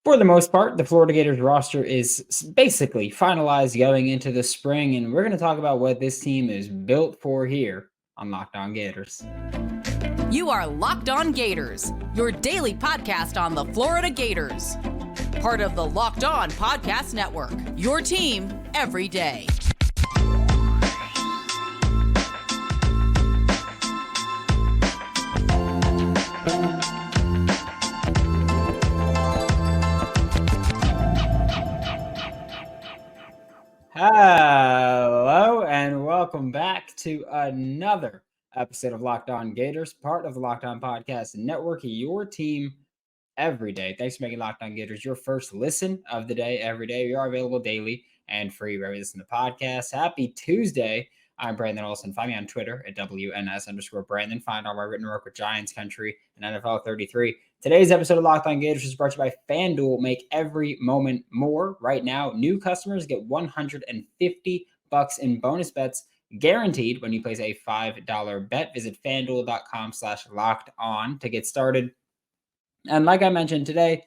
For the most part, the Florida Gators roster is basically finalized going into the spring, and we're going to talk about what this team is built for here on Locked On Gators. You are Locked On Gators, your daily podcast on the Florida Gators. Part of the Locked On Podcast Network, your team every day. Hello, and welcome back to another episode of Locked On Gators, part of the Locked On Podcast Network, your team every day. Thanks for making Locked On Gators your first listen of the day every day. We are available daily and free wherever you listen to podcasts. Happy Tuesday. I'm Brandon Olsen. Find me on Twitter at WNS_Brandon. Find all my written work with Giants Country and NFL 33. Today's episode of Locked On Gators is brought to you by FanDuel. Make every moment more. Right now, new customers get $150 in bonus bets guaranteed when you place a $5 bet. Visit FanDuel.com/LockedOn to get started. And like I mentioned today,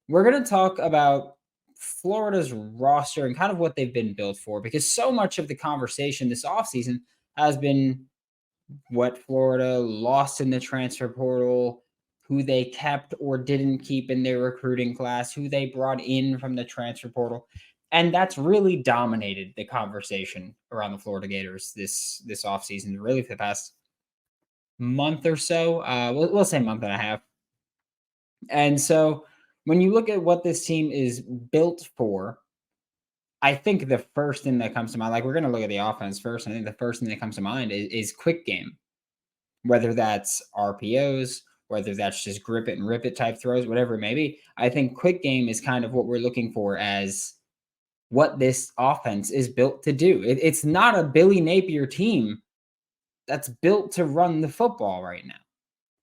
we're going to talk about Florida's roster and kind of what they've been built for, because so much of the conversation this offseason has been what Florida lost in the transfer portal, who they kept or didn't keep in their recruiting class, who they brought in from the transfer portal. And that's really dominated the conversation around the Florida Gators this offseason, really for the past month or so. We'll say month and a half. And so when you look at what this team is built for, I think the first thing that comes to mind, like we're going to look at the offense first. I think the first thing that comes to mind is quick game, whether that's RPOs, whether that's just grip it and rip it type throws, whatever it may be. I think quick game is kind of what we're looking for as what this offense is built to do. It's not a Billy Napier team that's built to run the football right now,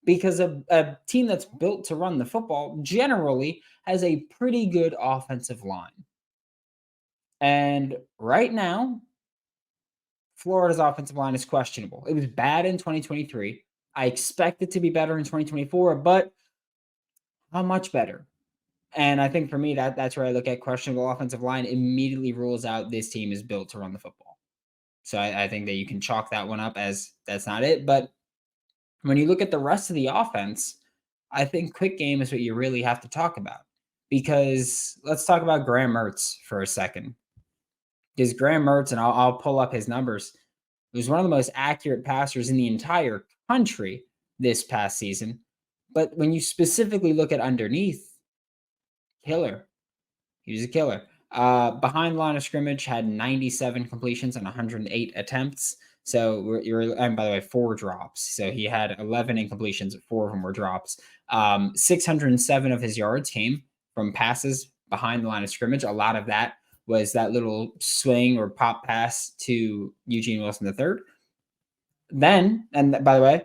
because a team that's built to run the football generally has a pretty good offensive line. And right now, Florida's offensive line is questionable. It was bad in 2023. I expect it to be better in 2024, but how much better? And I think for me, that's where I look at questionable offensive line immediately rules out this team is built to run the football. So I think that you can chalk that one up as that's not it. But when you look at the rest of the offense, I think quick game is what you really have to talk about. Because let's talk about Graham Mertz for a second. Because Graham Mertz, and I'll pull up his numbers, was one of the most accurate passers in the entire country this past season. But when you specifically look at underneath, killer. He was a killer. Behind line of scrimmage, had 97 completions on 108 attempts. So and by the way, 4 drops. So he had 11 incompletions, 4 of them were drops. 607 of his yards came from passes behind the line of scrimmage. A lot of that was that little swing or pop pass to Eugene Wilson III. Then, and by the way,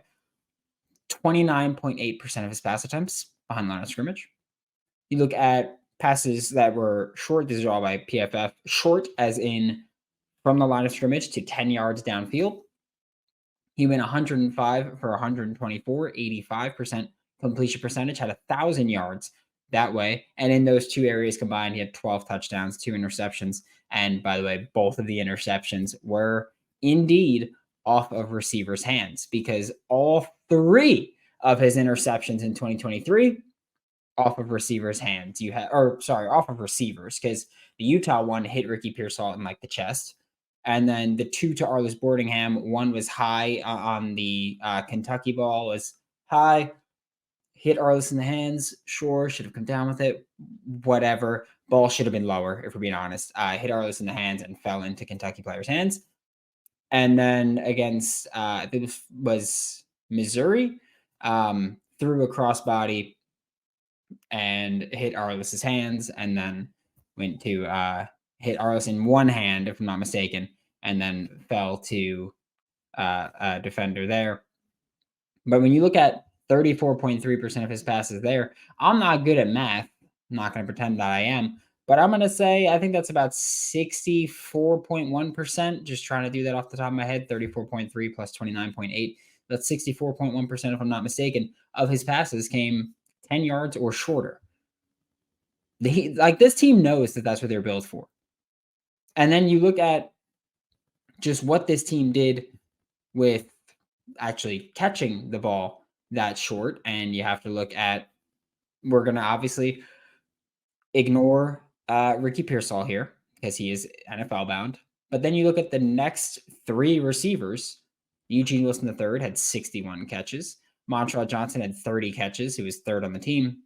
29.8% of his pass attempts behind the line of scrimmage. You look at passes that were short. These are all by PFF. Short as in from the line of scrimmage to 10 yards downfield. He went 105 for 124, 85% completion percentage, had 1,000 yards that way. And in those two areas combined, he had 12 touchdowns, 2 interceptions. And by the way, both of the interceptions were indeed off of receivers' hands, because all 3 of his interceptions in 2023 off of receivers' hands. Off of receivers, because the Utah one hit Ricky Pearsall in like the chest. And then the 2 to Arliss Boardingham, one was high on the Kentucky ball, was high, hit Arliss in the hands. Sure, should have come down with it. Whatever. Ball should have been lower, if we're being honest. Hit Arliss in the hands and fell into Kentucky players' hands. And then against, this was Missouri, threw a crossbody and hit Arliss's hands, and then went to hit Arliss in one hand, if I'm not mistaken, and then fell to a defender there. But when you look at 34.3% of his passes there, I'm not good at math. I'm not going to pretend that I am, but I'm going to say I think that's about 64.1%. Just trying to do that off the top of my head. 34.3 plus 29.8. That's 64.1%, if I'm not mistaken, of his passes came 10 yards or shorter. This team knows that that's what they're built for. And then you look at just what this team did with actually catching the ball that short, and you have to look at, we're going to obviously ignore Ricky Pearsall here because he is NFL bound. But then you look at the next three receivers. Eugene Wilson III had 61 catches. Montreal Johnson had 30 catches, who was third on the team.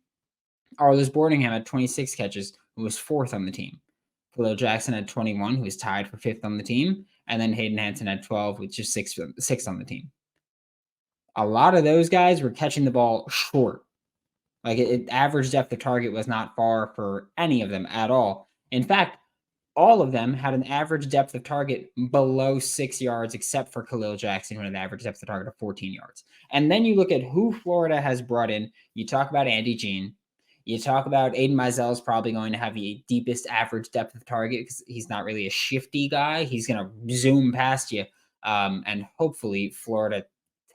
Arliss Boardingham had 26 catches, who was fourth on the team. Khalil Jackson had 21, who was tied for fifth on the team. And then Hayden Hansen had 12, which is sixth on the team. A lot of those guys were catching the ball short. Average depth of target was not far for any of them at all. In fact, all of them had an average depth of target below 6 yards, except for Khalil Jackson, who had an average depth of target of 14 yards. And then you look at who Florida has brought in. You talk about Andy Jean. You talk about Aiden Mizell is probably going to have the deepest average depth of target because he's not really a shifty guy. He's going to zoom past you. And hopefully Florida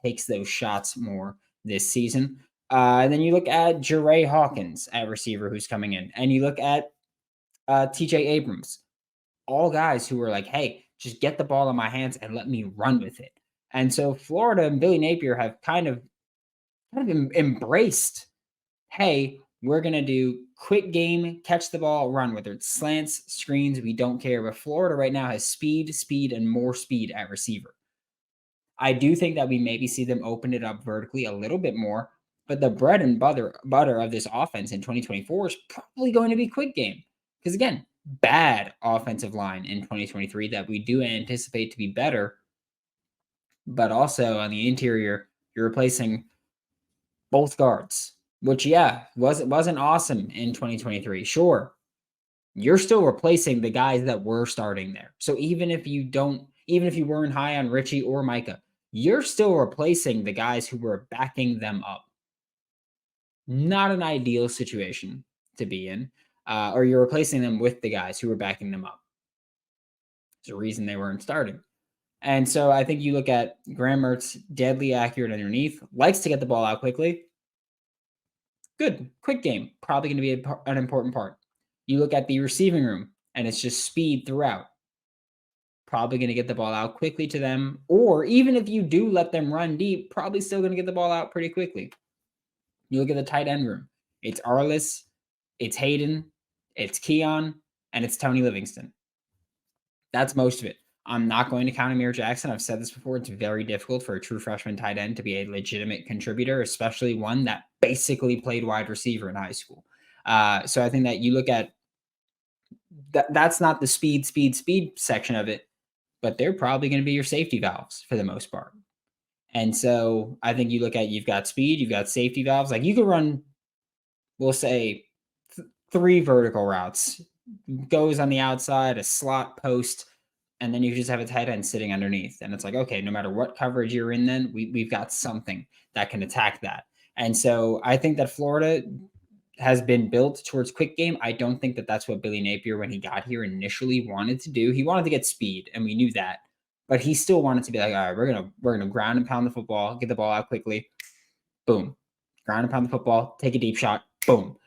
takes those shots more this season. And then you look at Jeray Hawkins at receiver who's coming in. And you look at TJ Abrams. All guys who were like, hey, just get the ball in my hands and let me run with it. And so Florida and Billy Napier have kind of embraced, hey, we're going to do quick game, catch the ball, run, whether it's slants, screens, we don't care. But Florida right now has speed, and more speed at receiver. I do think that we maybe see them open it up vertically a little bit more, but the bread and butter of this offense in 2024 is probably going to be quick game. Because again, bad offensive line in 2023 that we do anticipate to be better. But also on the interior, you're replacing both guards, which, wasn't awesome in 2023. Sure, you're still replacing the guys that were starting there. So even if you weren't high on Richie or Micah, you're still replacing the guys who were backing them up. Not an ideal situation to be in. Or you're replacing them with the guys who were backing them up. There's a reason they weren't starting. And so I think you look at Graham Mertz, deadly accurate underneath, likes to get the ball out quickly. Good. Quick game. Probably going to be an important part. You look at the receiving room, and it's just speed throughout. Probably going to get the ball out quickly to them. Or even if you do let them run deep, probably still going to get the ball out pretty quickly. You look at the tight end room. It's Arliss, it's Hayden, it's Keon, and it's Tony Livingston. That's most of it. I'm not going to count Amir Jackson. I've said this before. It's very difficult for a true freshman tight end to be a legitimate contributor, especially one that basically played wide receiver in high school. So I think that you look at that's not the speed section of it, but they're probably going to be your safety valves for the most part. And so I think you look at, you've got speed, you've got safety valves. Like you could run, we'll say 3 vertical routes, goes on the outside, a slot post, and then you just have a tight end sitting underneath. And it's like, okay, no matter what coverage you're in, then we've got something that can attack that. And so I think that Florida has been built towards quick game. I don't think that that's what Billy Napier, when he got here, initially wanted to do. He wanted to get speed, and we knew that. But he still wanted to be like, all right, we're gonna ground and pound the football, get the ball out quickly, boom, ground and pound the football, take a deep shot, boom.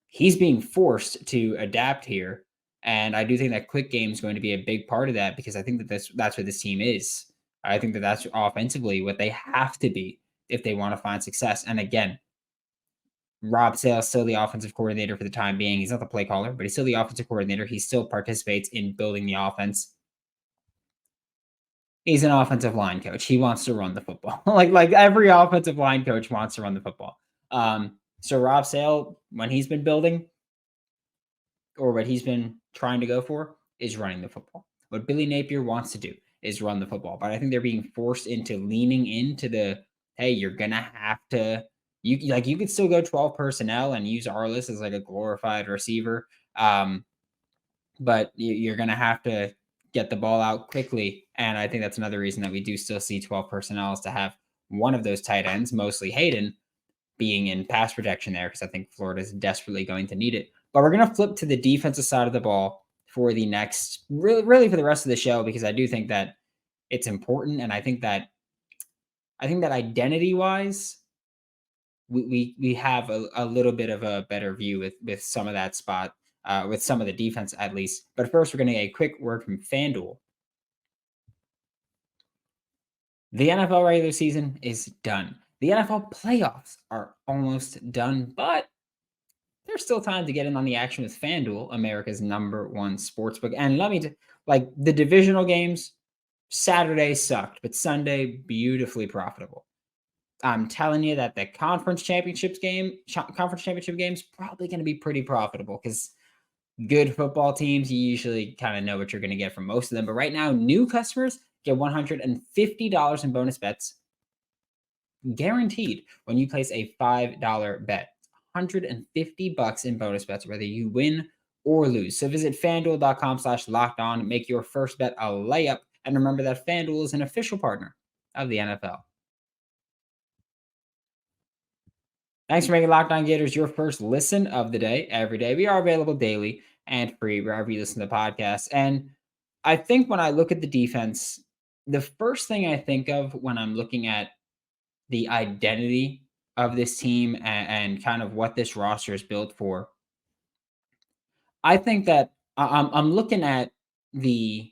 He's being forced to adapt here, and I do think that quick game is going to be a big part of that, because I think that that's what this team is. I think that that's offensively what they have to be if they want to find success. And again, Rob Sale is still the offensive coordinator for the time being. He's not the play caller, but he's still the offensive coordinator. He still participates in building the offense. He's an offensive line coach. He wants to run the football. like every offensive line coach wants to run the football. So Rob Sale, when he's been building, or what he's been trying to go for, is running the football. What Billy Napier wants to do is run the football. But I think they're being forced into leaning into the, hey, you're going to have to, you could still go 12 personnel and use Arliss as like a glorified receiver. But you're going to have to get the ball out quickly. And I think that's another reason that we do still see 12 personnel, is to have one of those tight ends, mostly Hayden, being in pass protection there, because I think Florida is desperately going to need it. But we're going to flip to the defensive side of the ball for the next, really for the rest of the show, because I do think that it's important. And I think that identity-wise, we have a little bit of a better view with some of that spot, with some of the defense at least. But first, we're going to get a quick word from FanDuel. The NFL regular season is done. The NFL playoffs are almost done, but there's still time to get in on the action with FanDuel, America's #1 sportsbook. And let me like the divisional games, Saturday sucked, but Sunday beautifully profitable. I'm telling you that the conference championship game's probably going to be pretty profitable because good football teams, you usually kind of know what you're going to get from most of them. But right now, new customers get $150 in bonus bets guaranteed when you place a $5 bet. $150 in bonus bets, whether you win or lose. So visit fanduel.com/lockedon, make your first bet a layup. And remember that FanDuel is an official partner of the NFL. Thanks for making Locked On Gators your first listen of the day every day. We are available daily and free wherever you listen to podcasts. And I think when I look at the defense, the first thing I think of when I'm looking at the identity of this team and kind of what this roster is built for, I think that I'm looking at the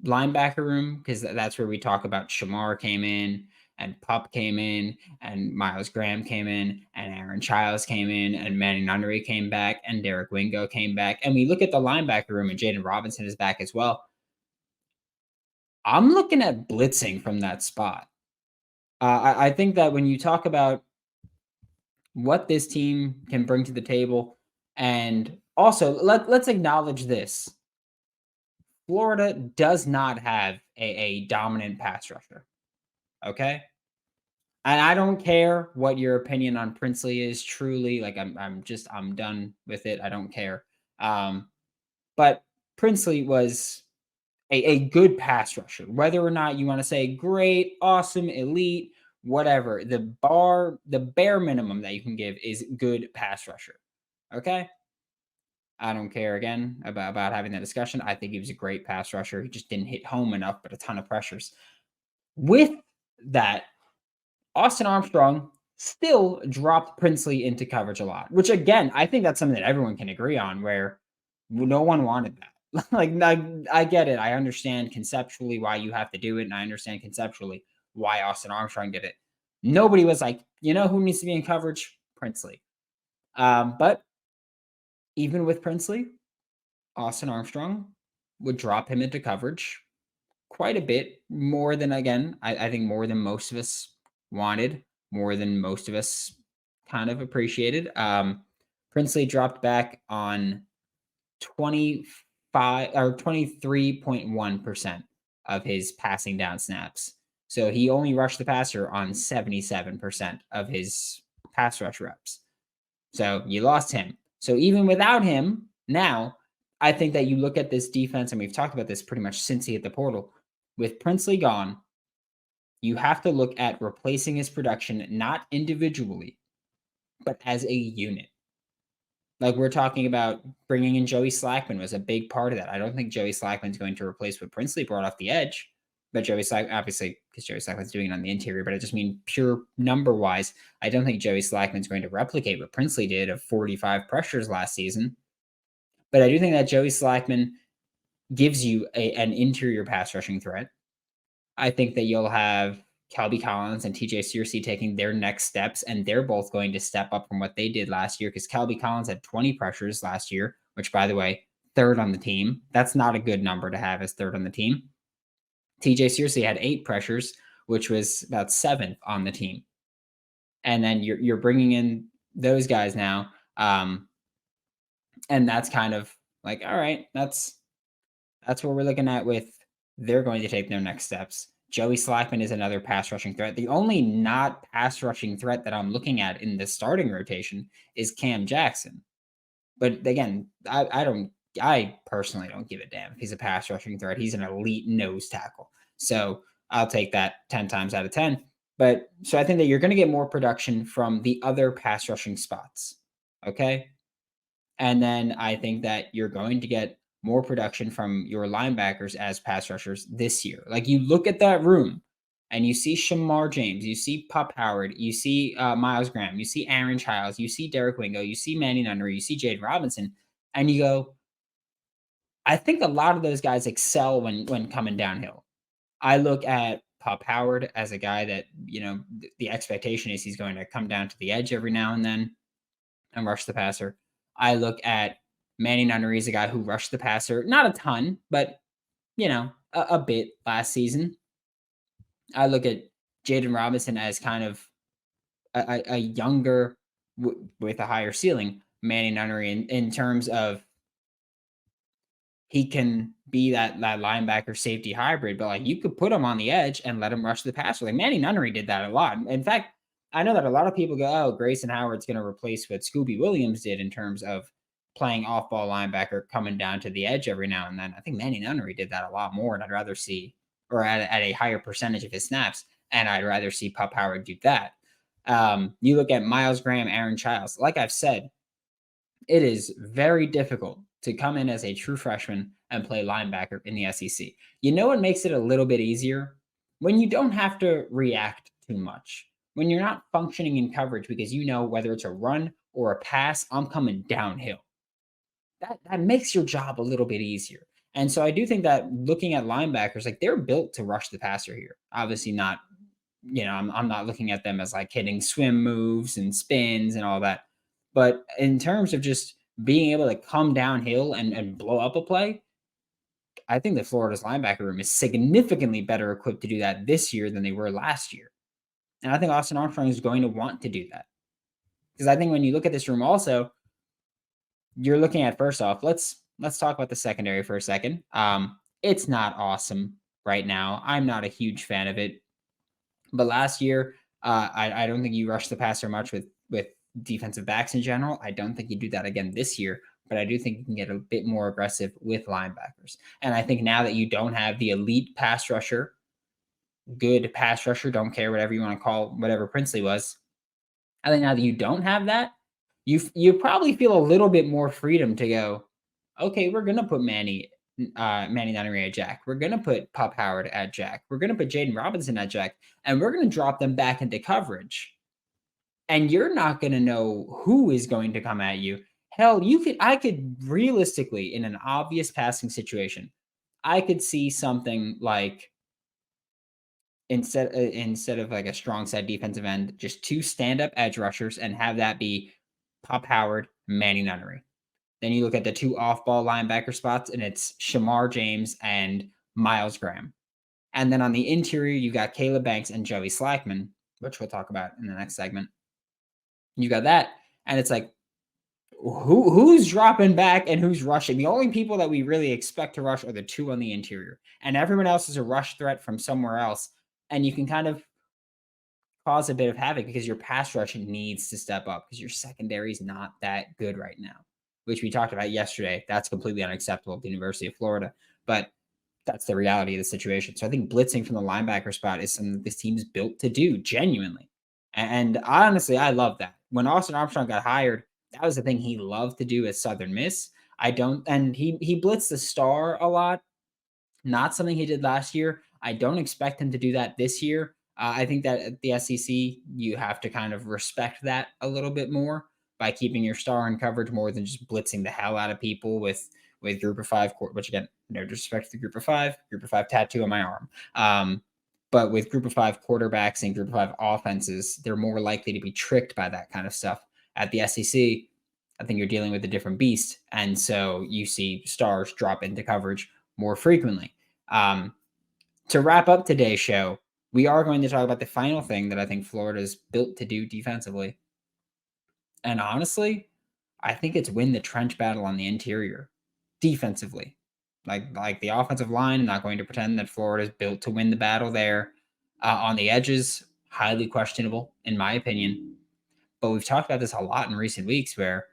linebacker room because that's where we talk about Shamar came in and Pup came in and Miles Graham came in and Aaron Childs came in and Manny Nunnery came back and Derek Wingo came back. And we look at the linebacker room and Jaden Robinson is back as well. I'm looking at blitzing from that spot. I think that when you talk about what this team can bring to the table, and also let's acknowledge this. Florida does not have a dominant pass rusher. Okay. And I don't care what your opinion on Princely is truly. Like I'm done with it. I don't care. But Princely was a good pass rusher. Whether or not you want to say great, awesome, elite, whatever. The bare minimum that you can give is good pass rusher. Okay. I don't care again about having that discussion. I think he was a great pass rusher. He just didn't hit home enough, but a ton of pressures. With that, Austin Armstrong still dropped Princely into coverage a lot, which again, I think that's something that everyone can agree on where no one wanted that. Like, I get it. I understand conceptually why you have to do it. And I understand conceptually why Austin Armstrong did it. Nobody was like, you know who needs to be in coverage? Princely. But even with Princely, Austin Armstrong would drop him into coverage quite a bit more than, again, I think more than most of us wanted, more than most of us kind of appreciated. Princely dropped back on 25 or 23.1% of his passing down snaps. So he only rushed the passer on 77% of his pass rush reps. So you lost him. So even without him, now I think that you look at this defense, and we've talked about this pretty much since he hit the portal. With Princely gone, you have to look at replacing his production, not individually, but as a unit. Like we're talking about bringing in Joey Slackman was a big part of that. I don't think Joey Slackman's going to replace what Princely brought off the edge, but Joey Slackman, obviously, because Joey Slackman's doing it on the interior, but I just mean pure number-wise, I don't think Joey Slackman's going to replicate what Princely did of 45 pressures last season. But I do think that Joey Slackman gives you an interior pass rushing threat. I think that you'll have Kelby Collins and TJ Searcy taking their next steps, and they're both going to step up from what they did last year because Kelby Collins had 20 pressures last year, which, by the way, third on the team. That's not a good number to have as third on the team. TJ Searcy had 8 pressures, which was about 7th on the team. And then you're bringing in those guys now. And that's kind of like, all right, that's what we're looking at with they're going to take their next steps. Joey Slackman is another pass rushing threat. The only not pass rushing threat that I'm looking at in the starting rotation is Cam Jackson. But again, I personally don't give a damn if he's a pass rushing threat. He's an elite nose tackle. So I'll take that 10 times out of 10. But so I think that you're going to get more production from the other pass rushing spots. Okay. And then I think that you're going to get more production from your linebackers as pass rushers this year. Like you look at that room, and you see Shamar James, you see Pup Howard, you see Miles Graham, you see Aaron Childs, you see Derek Wingo, you see Manny Nunnery, you see Jaden Robinson, and you go, I think a lot of those guys excel when coming downhill. I look at Pup Howard as a guy that, the expectation is he's going to come down to the edge every now and then and rush the passer. I look at Manny Nunnery as a guy who rushed the passer, not a ton, but, a bit last season. I look at Jaden Robinson as kind of a younger with a higher ceiling Manny Nunnery in terms of he can be that linebacker safety hybrid, but like you could put him on the edge and let him rush the passer. Like Manny Nunnery did that a lot. In fact, I know that a lot of people go, "Oh, Grayson Howard's going to replace what Scooby Williams did in terms of playing off-ball linebacker, coming down to the edge every now and then." I think Manny Nunnery did that a lot more, and I'd rather see, or at a higher percentage of his snaps, and I'd rather see Pup Howard do that. You look at Miles Graham, Aaron Childs. Like I've said, it is very difficult to come in as a true freshman and play linebacker in the SEC. You know what makes it a little bit easier? When you don't have to react too much. When you're not functioning in coverage because you know whether it's a run or a pass, I'm coming downhill. That makes your job a little bit easier. And so I do think that looking at linebackers, like they're built to rush the passer here. Obviously not, I'm not looking at them as like hitting swim moves and spins and all that. But in terms of just being able to come downhill and blow up a play, I think that Florida's linebacker room is significantly better equipped to do that this year than they were last year. And I think Austin Armstrong is going to want to do that. Because I think when you look at this room also, you're looking at, first off, let's talk about the secondary for a second. It's not awesome right now. I'm not a huge fan of it. But last year, I don't think you rushed the passer much with defensive backs in general. I don't think you do that again this year, but I do think you can get a bit more aggressive with linebackers. And I think now that you don't have the elite pass rusher, good pass rusher, don't care whatever you want to call whatever Princely was, I think now that you don't have that, you probably feel a little bit more freedom to go, okay, we're going to put Manny Nunnery at Jack. We're going to put Pup Howard at Jack. We're going to put Jaden Robinson at Jack, and we're going to drop them back into coverage. And you're not going to know who is going to come at you. Hell, I could realistically, in an obvious passing situation, I could see something like instead of like a strong side defensive end, just two stand-up edge rushers and have that be Pup Howard, Manny Nunnery. Then you look at the two off-ball linebacker spots, and it's Shamar James and Miles Graham. And then on the interior, you got Caleb Banks and Joey Slackman, which we'll talk about in the next segment. You got that, and it's like, who's dropping back and who's rushing? The only people that we really expect to rush are the two on the interior, and everyone else is a rush threat from somewhere else. And you can kind of cause a bit of havoc because your pass rush needs to step up because your secondary is not that good right now, which we talked about yesterday. That's completely unacceptable at the University of Florida, but that's the reality of the situation. So I think blitzing from the linebacker spot is something this team is built to do genuinely. And honestly, I love that. When Austin Armstrong got hired, that was the thing he loved to do at Southern Miss. And he blitzed the star a lot. Not something he did last year. I don't expect him to do that this year. I think that at the SEC, you have to kind of respect that a little bit more by keeping your star in coverage more than just blitzing the hell out of people with group of five, which again, no disrespect to the group of five tattoo on my arm. But with group of five quarterbacks and group of five offenses, they're more likely to be tricked by that kind of stuff. At the SEC, I think you're dealing with a different beast. And so you see stars drop into coverage more frequently. To wrap up today's show, we are going to talk about the final thing that I think Florida is built to do defensively. And honestly, I think it's win the trench battle on the interior defensively. Like the offensive line, I'm not going to pretend that Florida is built to win the battle there. On the edges, highly questionable, in my opinion. But we've talked about this a lot in recent weeks where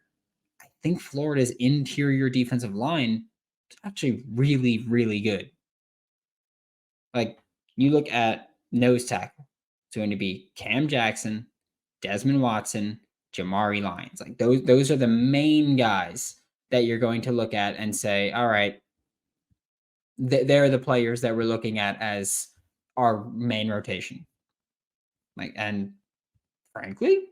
I think Florida's interior defensive line is actually really, really good. Like, you look at nose tackle, it's going to be Cam Jackson, Desmond Watson, Jamari Lyons. Like, those are the main guys that you're going to look at and say, all right, they're the players that we're looking at as our main rotation. Like, and frankly,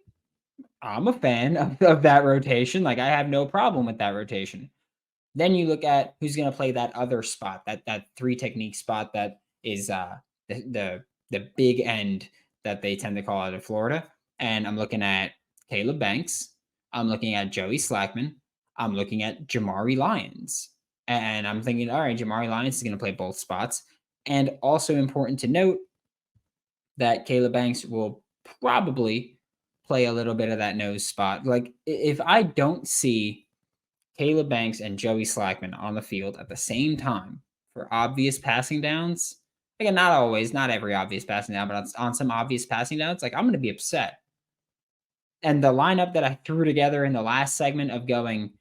I'm a fan of that rotation. Like, I have no problem with that rotation. Then you look at who's going to play that other spot, that three technique spot that is the big end that they tend to call it in Florida. And I'm looking at Caleb Banks. I'm looking at Joey Slackman. I'm looking at Jamari Lyons. And I'm thinking, all right, Jamari Lyons is going to play both spots. And also important to note that Caleb Banks will probably play a little bit of that nose spot. Like, if I don't see Caleb Banks and Joey Slackman on the field at the same time for obvious passing downs, again, not always, not every obvious passing down, but on some obvious passing downs, like, I'm going to be upset. And the lineup that I threw together in the last segment of going,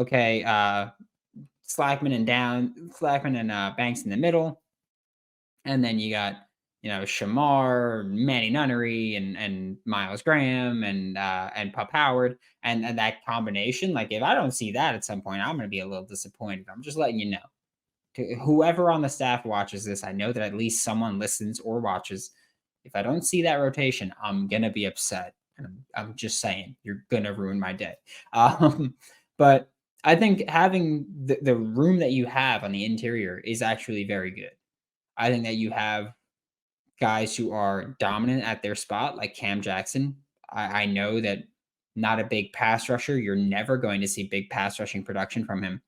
okay, Slackman and Banks in the middle, and then you got, Shamar, Manny Nunnery, and Miles Graham, and Pup Howard, and that combination. Like, if I don't see that at some point, I'm going to be a little disappointed. I'm just letting you know. To whoever on the staff watches this, I know that at least someone listens or watches. If I don't see that rotation, I'm going to be upset. And I'm just saying, you're going to ruin my day. But I think having the room that you have on the interior is actually very good. I think that you have guys who are dominant at their spot, like Cam Jackson. I know that not a big pass rusher. You're never going to see big pass rushing production from him.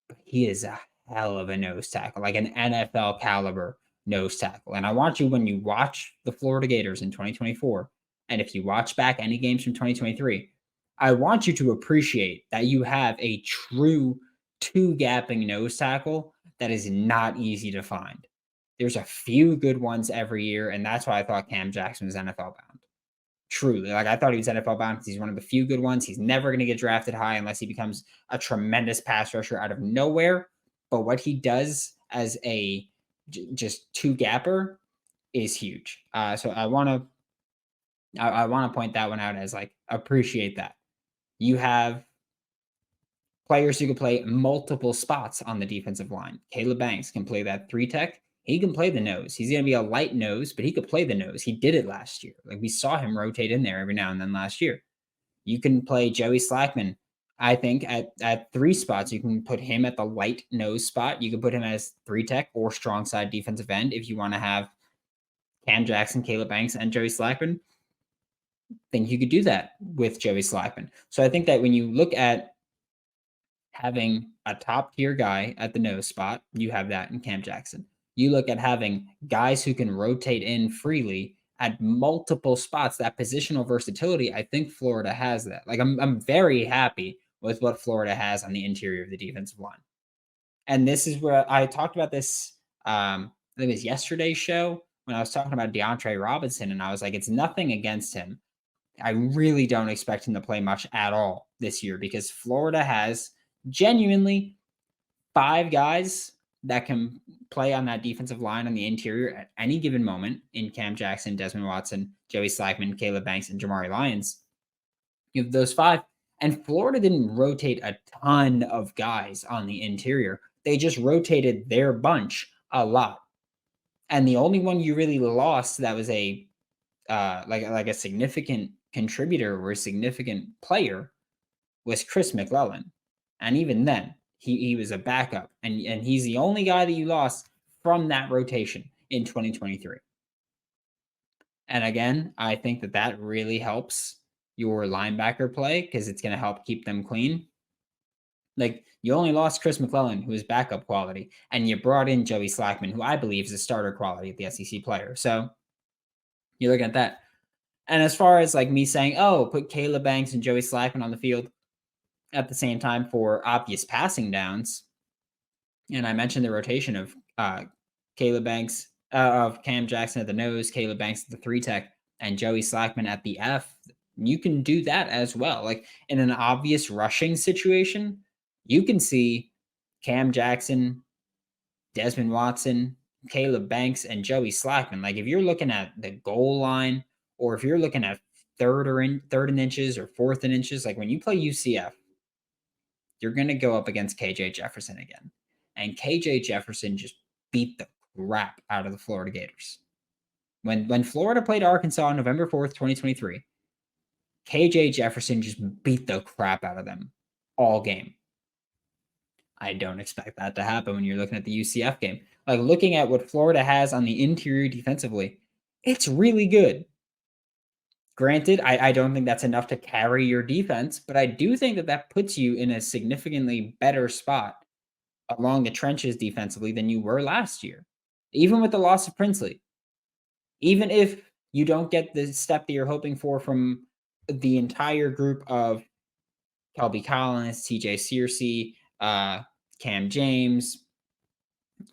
But he is a hell of a nose tackle, like an NFL caliber nose tackle. And I want you, when you watch the Florida Gators in 2024, and if you watch back any games from 2023, I want you to appreciate that you have a true two-gapping nose tackle that is not easy to find. There's a few good ones every year, and that's why I thought Cam Jackson was NFL bound. Truly, like, I thought he was NFL bound because he's one of the few good ones. He's never going to get drafted high unless he becomes a tremendous pass rusher out of nowhere. But what he does as a just two gapper is huge. So I want to point that one out as, like, appreciate that. You have players who can play multiple spots on the defensive line. Caleb Banks can play that three tech. He can play the nose. He's going to be a light nose, but he could play the nose. He did it last year. Like, we saw him rotate in there every now and then last year. You can play Joey Slackman, I think, at three spots. You can put him at the light nose spot. You can put him as three tech or strong side defensive end if you want to have Cam Jackson, Caleb Banks, and Joey Slackman. I think you could do that with Joey Slackman. So I think that when you look at having a top tier guy at the nose spot, you have that in Cam Jackson. You look at having guys who can rotate in freely at multiple spots, that positional versatility. I think Florida has that. Like, I'm very happy with what Florida has on the interior of the defensive line. And this is where I talked about this. I think it was yesterday's show when I was talking about DeAndre Robinson, and I was like, it's nothing against him. I really don't expect him to play much at all this year because Florida has genuinely 5 guys that can play on that defensive line on the interior at any given moment in Cam Jackson, Desmond Watson, Joey Slackman, Caleb Banks, and Jamari Lyons. You have those 5. And Florida didn't rotate a ton of guys on the interior. They just rotated their bunch a lot. And the only one you really lost that was a like a significant contributor or a significant player was Chris McClellan. And even then, he was a backup. And he's the only guy that you lost from that rotation in 2023. And again, I think that really helps your linebacker play because it's going to help keep them clean. Like, you only lost Chris McClellan, who is backup quality, and you brought in Joey Slackman, who I believe is a starter quality at the SEC player. So you're looking at that. And as far as, like, me saying, oh, put Caleb Banks and Joey Slackman on the field at the same time for obvious passing downs, and I mentioned the rotation of Caleb Banks, of Cam Jackson at the nose, Caleb Banks at the 3 tech, and Joey Slackman at the F. You can do that as well. Like, in an obvious rushing situation, you can see Cam Jackson, Desmond Watson, Caleb Banks, and Joey Slackman. Like, if you're looking at the goal line, or if you're looking at third and inches or fourth and inches, like when you play UCF, you're going to go up against KJ Jefferson again. And KJ Jefferson just beat the crap out of the Florida Gators. When Florida played Arkansas on November 4th, 2023, KJ Jefferson just beat the crap out of them all game. I don't expect that to happen when you're looking at the UCF game. Like, looking at what Florida has on the interior defensively, it's really good. Granted, I don't think that's enough to carry your defense, but I do think that that puts you in a significantly better spot along the trenches defensively than you were last year. Even with the loss of Princely, even if you don't get the step that you're hoping for from the entire group of Kelby Collins, TJ Searcy, Cam James,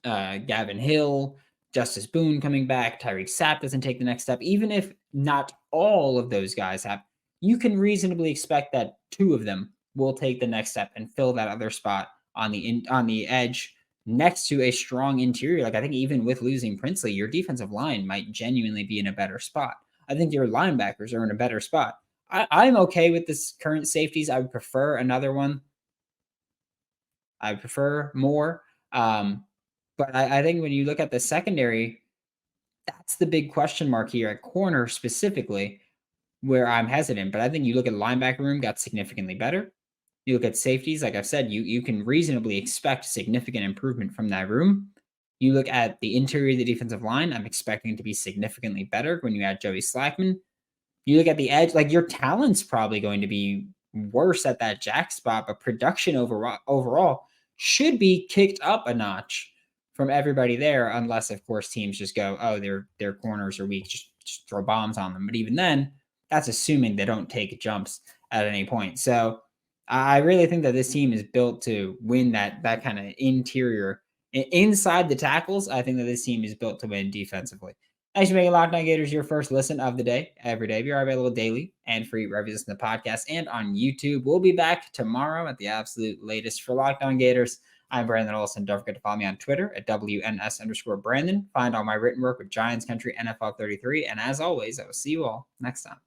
Gavin Hill, Justice Boone coming back, Tyreek Sapp doesn't take the next step. Even if not all of those guys have, you can reasonably expect that two of them will take the next step and fill that other spot on the edge next to a strong interior. Like, I think even with losing Princely, your defensive line might genuinely be in a better spot. I think your linebackers are in a better spot. I'm okay with this current safeties. I would prefer another one. I prefer more. But I think when you look at the secondary, that's the big question mark here at corner specifically, where I'm hesitant. But I think you look at the linebacker room, got significantly better. You look at safeties, like I've said, you can reasonably expect significant improvement from that room. You look at the interior of the defensive line, I'm expecting it to be significantly better when you add Joey Slackman. You look at the edge, like, your talent's probably going to be worse at that jack spot, but production overall should be kicked up a notch from everybody there, unless, of course, teams just go, oh, their corners are weak, just throw bombs on them. But even then, that's assuming they don't take jumps at any point. So I really think that this team is built to win that kind of interior. Inside the tackles, I think that this team is built to win defensively. Thanks for making Locked On Gators your first listen of the day every day. We are available daily and free reviews in the podcast and on YouTube. We'll be back tomorrow at the absolute latest for Locked On Gators. I'm Brandon Olsen. Don't forget to follow me on Twitter at WNS_Brandon. Find all my written work with Giants Country NFL 33. And as always, I will see you all next time.